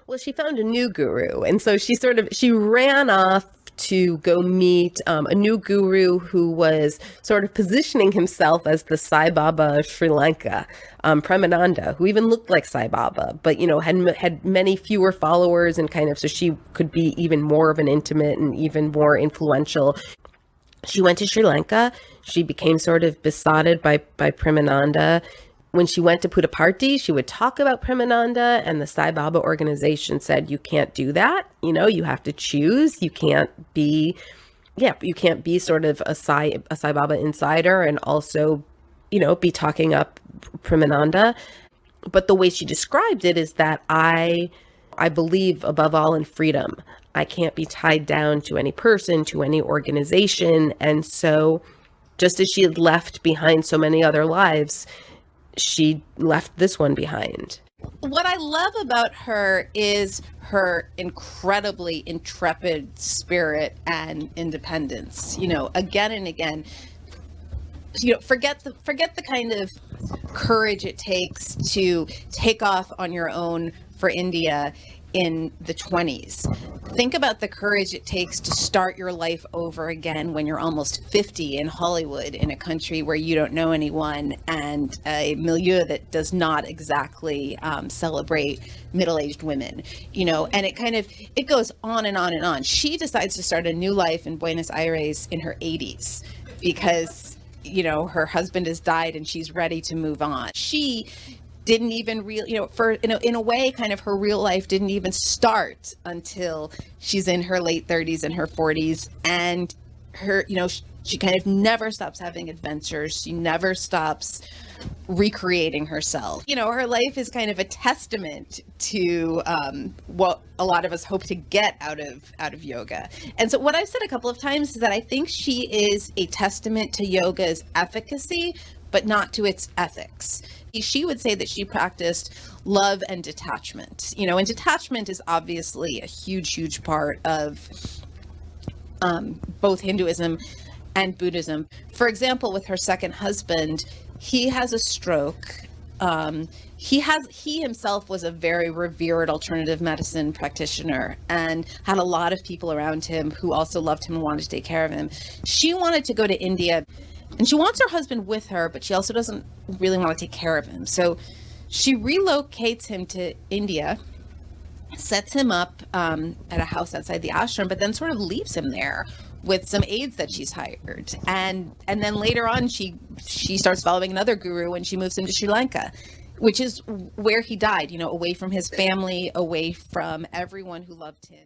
Well, she found a new guru, and so she ran off to go meet a new guru who was sort of positioning himself as the Sai Baba of Sri Lanka, Premananda, who even looked like Sai Baba, but had many fewer followers, and kind of so she could be even more of an intimate and even more influential. She went to Sri Lanka. She became sort of besotted by Premananda. When she went to Puttaparthi, she would talk about Premananda, and the Sai Baba organization said, you can't do that. You have to choose. You can't be sort of a Sai Baba insider and also, be talking up Premananda. But the way she described it is that I believe above all in freedom. I can't be tied down to any person, to any organization. And so just as she had left behind so many other lives, she left this one behind. What I love about her is her incredibly intrepid spirit and independence. Again and again, forget the kind of courage it takes to take off on your own for India in the 20s. Think about the courage it takes to start your life over again when you're almost 50 in Hollywood, in a country where you don't know anyone and a milieu that does not exactly celebrate middle-aged women, and it goes on and on and on. She decides to start a new life in Buenos Aires in her 80s because, her husband has died and she's ready to move on. She didn't even in a way, kind of her real life didn't even start until she's in her late 30s and her 40s. And her, she kind of never stops having adventures. She never stops recreating herself. Her life is kind of a testament to what a lot of us hope to get out of yoga. And so what I've said a couple of times is that I think she is a testament to yoga's efficacy, but not to its ethics. She would say that she practiced love and detachment, and detachment is obviously a huge part of both Hinduism and Buddhism. For example, with her second husband, he has a stroke. He himself was a very revered alternative medicine practitioner and had a lot of people around him who also loved him and wanted to take care of him. She wanted to go to India. And she wants her husband with her, but she also doesn't really want to take care of him. So she relocates him to India, sets him up at a house outside the ashram, but then sort of leaves him there with some aides that she's hired. And then later on, she starts following another guru and she moves him to Sri Lanka, which is where he died, away from his family, away from everyone who loved him.